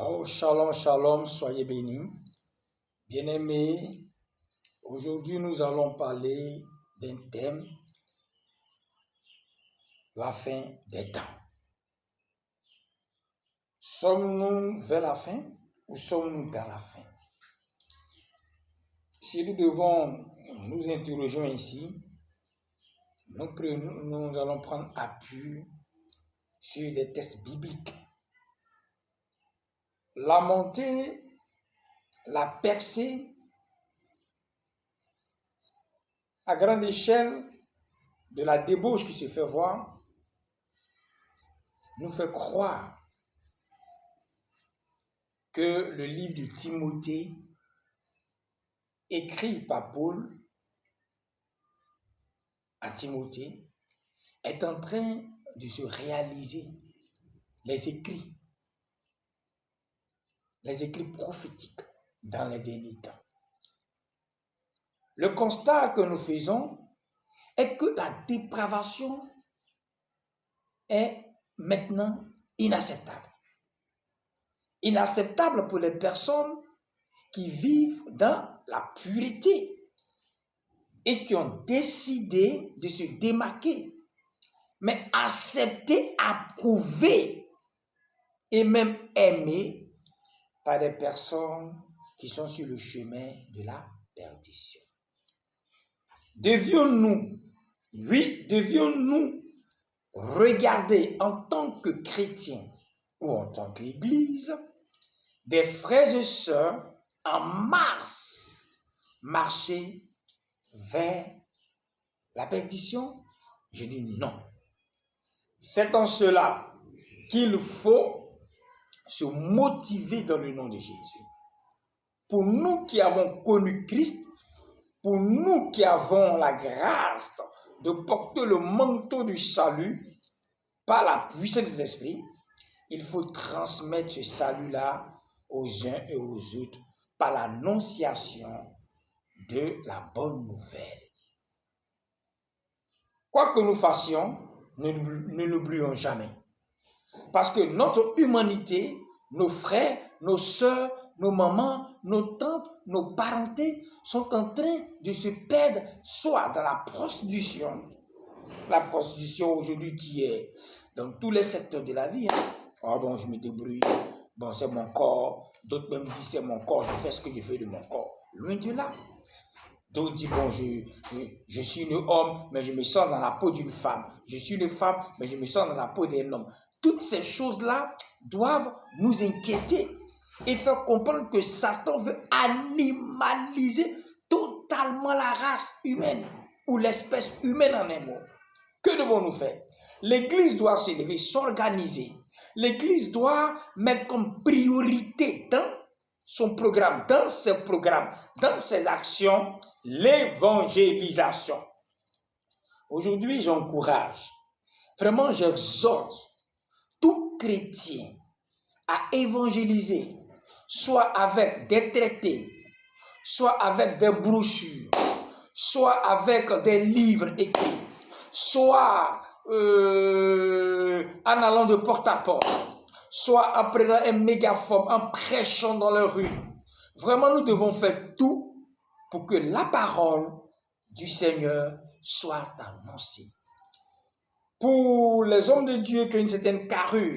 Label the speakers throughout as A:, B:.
A: Oh, shalom, shalom, soyez bénis. Bien-aimés, aujourd'hui nous allons parler d'un thème, la fin des temps. Sommes-nous vers la fin ou sommes-nous dans la fin? Si nous devons nous interroger ainsi, nous allons prendre appui sur des textes bibliques. La montée, la percée à grande échelle de la débauche qui se fait voir nous fait croire que le livre de Timothée, écrit par Paul à Timothée, est en train de se réaliser. Les écrits prophétiques dans les derniers temps. Le constat que nous faisons est que la dépravation est maintenant inacceptable. Inacceptable pour les personnes qui vivent dans la pureté et qui ont décidé de se démarquer, mais accepter, approuver et même aimer par des personnes qui sont sur le chemin de la perdition. Devions-nous regarder en tant que chrétiens ou en tant qu'Église des frères et sœurs en marcher vers la perdition? Je dis non. C'est en cela qu'il faut se motiver dans le nom de Jésus. Pour nous qui avons connu Christ, pour nous qui avons la grâce de porter le manteau du salut par la puissance de l'Esprit, il faut transmettre ce salut-là aux uns et aux autres par l'annonciation de la bonne nouvelle. Quoi que nous fassions, ne l'oublions jamais. Parce que notre humanité, nos frères, nos sœurs, nos mamans, nos tantes, nos parentés sont en train de se perdre soit dans la prostitution aujourd'hui qui est dans tous les secteurs de la vie. Oh bon, je me débrouille, bon c'est mon corps, d'autres même disent c'est mon corps, je fais ce que je fais de mon corps. Loin de là. D'autres disent, bon, je suis un homme, mais je me sens dans la peau d'une femme. Je suis une femme, mais je me sens dans la peau d'un homme. Toutes ces choses-là doivent nous inquiéter et faire comprendre que Satan veut animaliser totalement la race humaine ou l'espèce humaine en un mot. Que devons-nous faire? L'Église doit s'élever, s'organiser. L'Église doit mettre comme priorité dans son programme, dans ses actions, l'évangélisation. Aujourd'hui, j'encourage, vraiment j'exhorte tout chrétien à évangéliser, soit avec des traités, soit avec des brochures, soit avec des livres écrits, soit en allant de porte à porte, soit en prenant un mégaphone, en prêchant dans les rues. Vraiment, nous devons faire tout pour que la parole du Seigneur soit annoncée. Pour les hommes de Dieu qui ont une certaine carrure,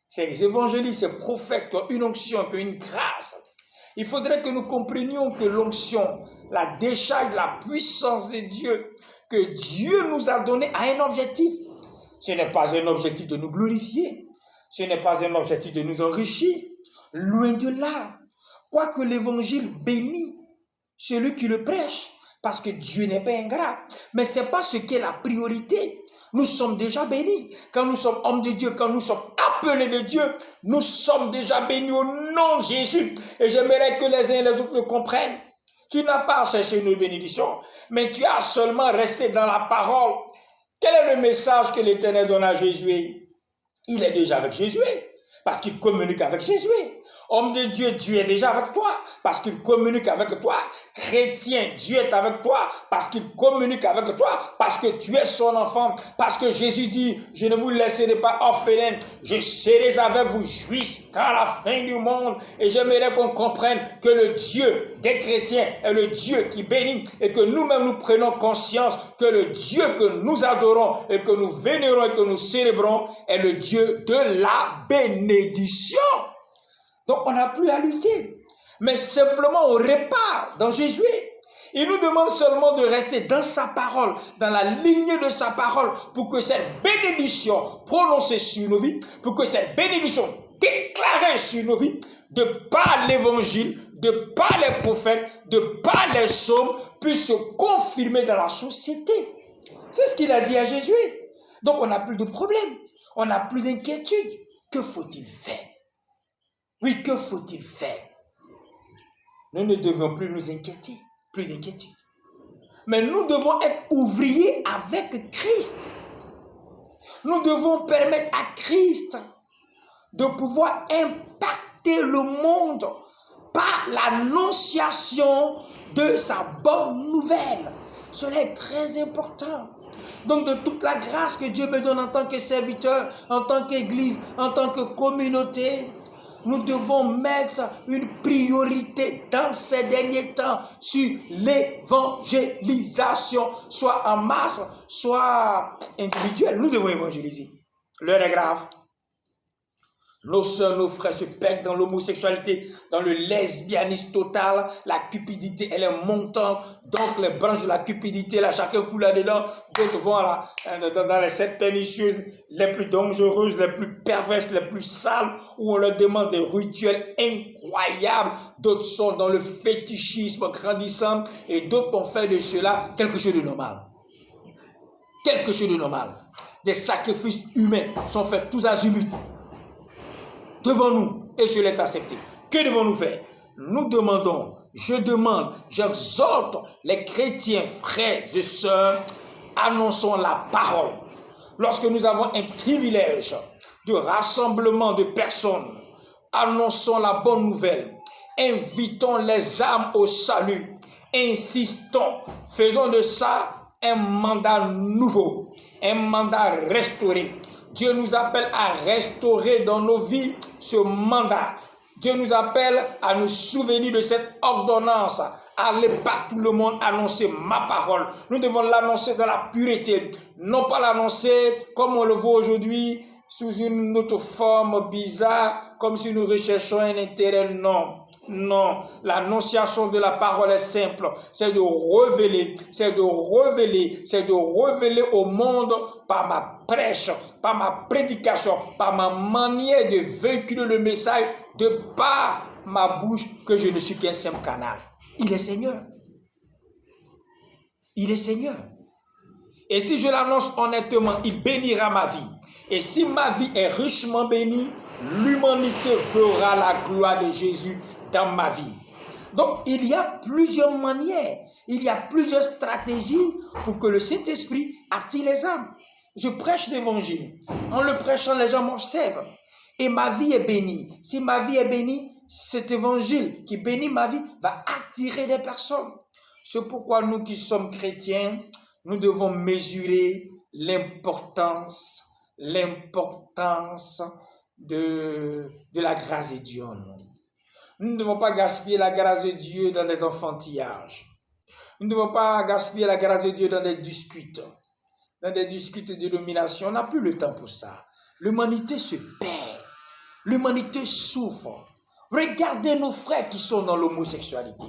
A: ces évangélistes, ces prophètes qui ont une onction, qui ont une grâce, il faudrait que nous comprenions que l'onction, la décharge de la puissance de Dieu, que Dieu nous a donné a un objectif. Ce n'est pas un objectif de nous glorifier. Ce n'est pas un objectif de nous enrichir. Loin de là. Quoique l'évangile bénit celui qui le prêche, parce que Dieu n'est pas ingrat. Mais ce n'est pas ce qui est la priorité. Nous sommes déjà bénis. Quand nous sommes hommes de Dieu, quand nous sommes appelés de Dieu, nous sommes déjà bénis au nom de Jésus. Et j'aimerais que les uns et les autres le comprennent. Tu n'as pas cherché une bénédiction, mais tu as seulement resté dans la parole. Quel est le message que l'Éternel donne à Jésus? Il est déjà avec Jésus. parce qu'il communique avec Jésus. Homme de Dieu, Dieu est déjà avec toi parce qu'il communique avec toi. Chrétien, Dieu est avec toi parce qu'il communique avec toi, parce que tu es son enfant, parce que Jésus dit, je ne vous laisserai pas orphelin, je serai avec vous jusqu'à la fin du monde. Et j'aimerais qu'on comprenne que le Dieu des chrétiens est le Dieu qui bénit et que nous-mêmes nous prenons conscience que le Dieu que nous adorons et que nous vénérons et que nous célébrons est le Dieu de la bénédiction. Donc, on n'a plus à lutter, mais simplement on répare dans Jésus. Il nous demande seulement de rester dans sa parole, dans la lignée de sa parole, pour que cette bénédiction prononcée sur nos vies, pour que cette bénédiction déclarée sur nos vies, de par l'évangile, de par les prophètes, de par les psaumes, puisse se confirmer dans la société. C'est ce qu'il a dit à Jésus. Donc, on n'a plus de problème, on n'a plus d'inquiétude. Que faut-il faire? Oui, que faut-il faire? Nous ne devons plus nous inquiéter, plus d'inquiétude. Mais nous devons être ouvriers avec Christ. Nous devons permettre à Christ de pouvoir impacter le monde par l'annonciation de sa bonne nouvelle. Cela est très important. Donc, de toute la grâce que Dieu me donne en tant que serviteur, en tant qu'église, en tant que communauté, nous devons mettre une priorité dans ces derniers temps sur l'évangélisation, soit en masse, soit individuelle. Nous devons évangéliser. L'heure est grave. Nos soeurs, nos frères se perdent dans l'homosexualité, dans le lesbianisme total. La cupidité, elle est montante. Donc, les branches de la cupidité, là, chacun coule là-dedans. D'autres vont dans les sectes pernicieuses, les plus dangereuses, les plus perverses, les plus sales, où on leur demande des rituels incroyables. D'autres sont dans le fétichisme grandissant. Et d'autres ont fait de cela quelque chose de normal. Quelque chose de normal. Des sacrifices humains sont faits tous azimuts devant nous, et je l'ai accepté. Que devons-nous faire? Nous demandons, je demande, j'exhorte les chrétiens, frères et sœurs, annonçons la parole. Lorsque nous avons un privilège de rassemblement de personnes, annonçons la bonne nouvelle, invitons les âmes au salut, insistons, faisons de ça un mandat nouveau, un mandat restauré. Dieu nous appelle à restaurer dans nos vies ce mandat. Dieu nous appelle à nous souvenir de cette ordonnance. Aller par tout le monde annoncer ma parole. Nous devons l'annoncer dans la pureté. Non pas l'annoncer comme on le voit aujourd'hui, sous une autre forme bizarre, comme si nous recherchions un intérêt. Non. Non, l'annonciation de la parole est simple, c'est de révéler, au monde par ma prêche, par ma prédication, par ma manière de véhiculer le message, de par ma bouche, que je ne suis qu'un simple canal. Il est Seigneur. Il est Seigneur. Et si je l'annonce honnêtement, il bénira ma vie. Et si ma vie est richement bénie, l'humanité verra la gloire de Jésus dans ma vie. Donc, il y a plusieurs manières, il y a plusieurs stratégies pour que le Saint-Esprit attire les âmes. Je prêche l'évangile. En le prêchant, les gens m'observent. Et ma vie est bénie. Si ma vie est bénie, cet évangile qui bénit ma vie va attirer des personnes. C'est pourquoi nous qui sommes chrétiens, nous devons mesurer l'importance de la grâce de Dieu en nous. Nous ne devons pas gaspiller la grâce de Dieu dans des enfantillages. Nous ne devons pas gaspiller la grâce de Dieu dans des disputes de domination. On n'a plus le temps pour ça. L'humanité se perd. L'humanité souffre. Regardez nos frères qui sont dans l'homosexualité.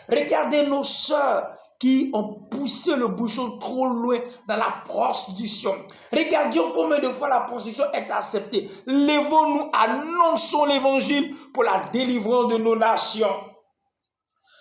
A: Regardez nos sœurs qui ont poussé le bouchon trop loin dans la prostitution. Regardons combien de fois la prostitution est acceptée. Lèvons-nous, annonçons l'évangile pour la délivrance de nos nations.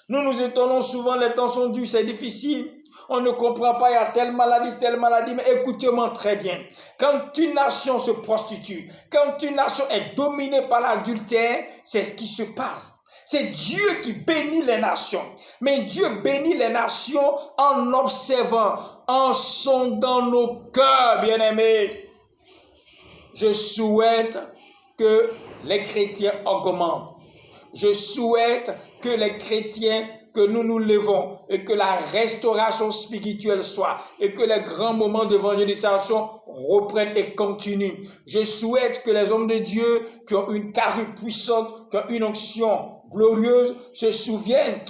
A: Nous nous étonnons souvent, les temps sont durs, c'est difficile. On ne comprend pas, il y a telle maladie, mais écoutez-moi très bien. Quand une nation se prostitue, quand une nation est dominée par l'adultère, c'est ce qui se passe. C'est Dieu qui bénit les nations. Mais Dieu bénit les nations en observant, en sondant nos cœurs, bien-aimés. Je souhaite que les chrétiens augmentent. Je souhaite que les chrétiens, que nous nous levons et que la restauration spirituelle soit et que les grands moments d'évangélisation reprennent et continuent. Je souhaite que les hommes de Dieu qui ont une carrure puissante, qui ont une onction glorieuse, se souviennent